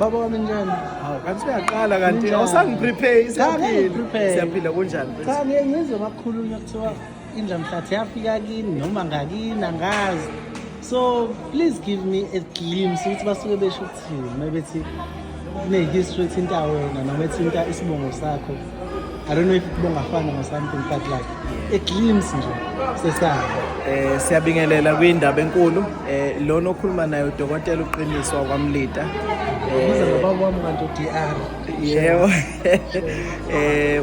Baba wami njani? Hawu kanti uyaqala kanti awusangiprepare siyaphila kunjani? Cha ngiyezwe makhulunywa kuthiwa indlamhlathi yafika kini noma ngakini angazi. So please give me a glimpse ukuthi basuke besho ukuthini mabethi ne-history ethinta wena noma ethinta isibongo sakho. I don't know if kubongafana or something but like a glimpse nje sesaba. Siyabingelela kwindaba enkulu lona okhuluma naye uDokotela uqiniswa kwaMlida. Baba wami kanti DR. Yebo.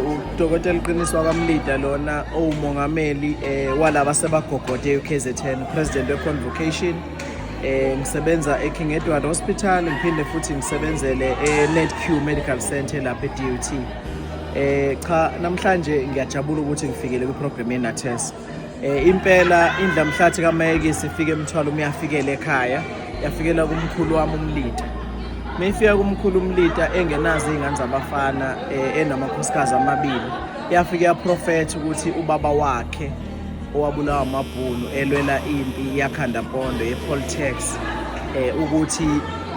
uDokotela uqiniswa kwaMlida lona owumongameli walaba sebagogode uKZN, President weConvocation. Ngisebenza eKing Edward Hospital ngiphinde futhi ngisebenzele eNetQ Medical Center lapha eDUT. Cha namhlanje ngiyajabula ukuthi ngifikele kwiprogram yeNates. Impela indlamhlathi kaMayekisi ifike emthwalo uyafikela ekhaya, yafikela kumkhulu wami uMlida. Mayifika kumkhulu uMlida engenazo izingane zabafana enamakhosikazi amabili. Yafika yaprofetha ukuthi ubaba wakhe owabulawa amabhunu elwela impi yakhanda mpondo yePoltex ukuthi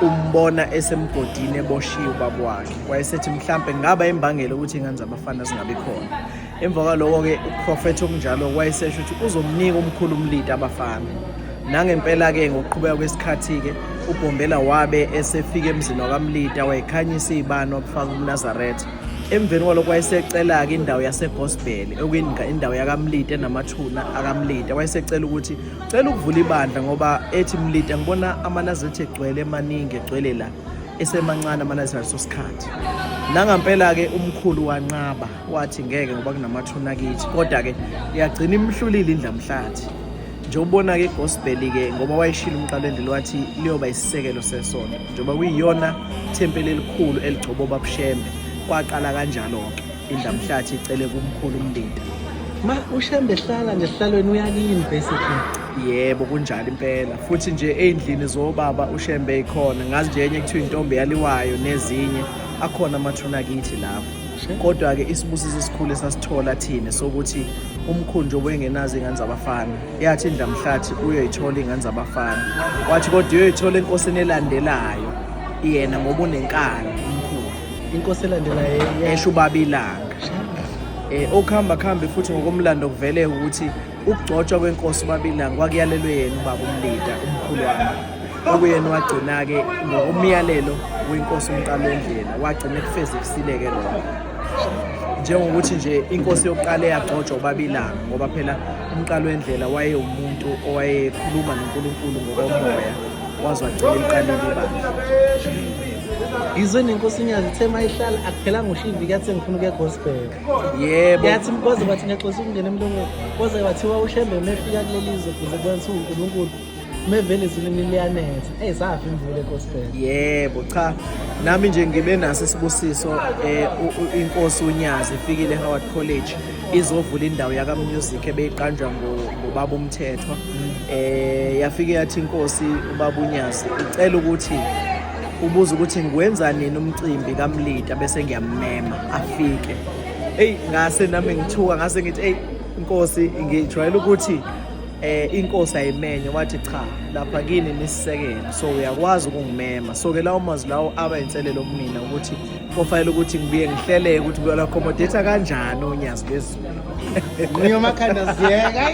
umbona esemgodini eboshiwe ubaba wakhe. Wayesethi mhlambe ngaba imbangela ukuthi ingane zabafana zingabe khona. Emva kwaloko ke uprofetha okunjalo wayesesho ukuthi uzomnika umkhulu uMlida abafana. Nangempela ke ngokuqhubeka kwesikhathi ke uBombela wabe esefika emzini wakaMlida wayekhanyisa izibani wabufaka uNazaretha. Emveni kwalokho wayesecela ke indawo yaseGospel okuyinga indawo yakaMlida enamathuna akaMlida. Wayesecela ukuthi cela ukuvula ibandla ngoba ethi Mlida ngibona amaNazaretha egcwele emaningi egcwele la esemancane amaNazaretha sosikhathi. Nangampela ke umkhulu wanqaba wathi ngeke ngoba kunamathuna kithi kodwa ke iyagcina imhlulile indlamhlathi. Nje ubona ke iGospel ke ngoba wayishila umqalendelo wathi liyoba isisekelo sesonto njengoba kuyiyona thempeli elikhulu eligcobo babushembe. Kwaqala kanjalo ke indlamhlathi icele kumkhulu uMlida. uShembe ehlala nje esihlalweni uyakini basically. Yebo kunjalo impela futhi nje endlini zobaba uShembe ikhona ngazi nje enye kuthiwa intombi yaliwayo nezinye akhona amathuna kithi lapho. Kodwa ke isibusiso esikhulu esasithola thina sokuthi umkhulu nje obengenazo izingane zabafana yathi indlamhlathi uyoyithola izingane zabafana. Wathi kodwa uyoyithola enkosini elandelayo yena ngoba unenkani umkhulu. Inkosi elandelayo esho uBabilanga. Okuhamba futhi ngokomlando kuvele ukuthi ukugcotshwa kwenkosi uBabilanga kwakuyalelwe yena ubaba uMlida umkhulu wami. Okuyena wagcina ke ngokumyalelo wenkosi uMqalendlela wagcina kufezekisile ke lokho. Njengokuthi nje inkosi yokuqala yagcotshwa uBabilanga ngoba phela uMqalendlela wayeumuntu owayekhuluma noNkulunkulu ngokomoya waze wagcina iqalile ibandla. Izwe nenkosi inyazi thema ihlala akuphelanga ushivi kathi ngifuna ukuya gospel. Yebo. Yathi mkoze bathi nexoxa ukungena emlungwini. Koze bathiwa uShembe mefika kulelizwe kuze kwenza uNkulunkulu. Mevele izulwini liyanetha. Safi imvule gospel. Yebo cha. Nami nje ngibe naso isibusiso inkosi uNyazi ifikile eHoward College izovula indawo yaka music ebeyiqanjwa ngobaba uMthethwa. Yafike yathi inkosi ubaba uNyazi icela ukuthi ubuza ukuthi ngikwenza nini umcimbi kaMlida bese ngiyamema afike. Ngase nami ngithuka ngase ngithi inkosi ngijwayele ukuthi inkosi ayimenye wathi cha lapha kini nisisekelo so uyakwazi ukungimema. So ke lawo mazwi lawo aba inselelo kumina ukuthi kufanele ukuthi ngibuye ngihleleke ukuthi kuyola accommodate kanjani oNyazi bezulu. Ngiyoma khanda ziyeka.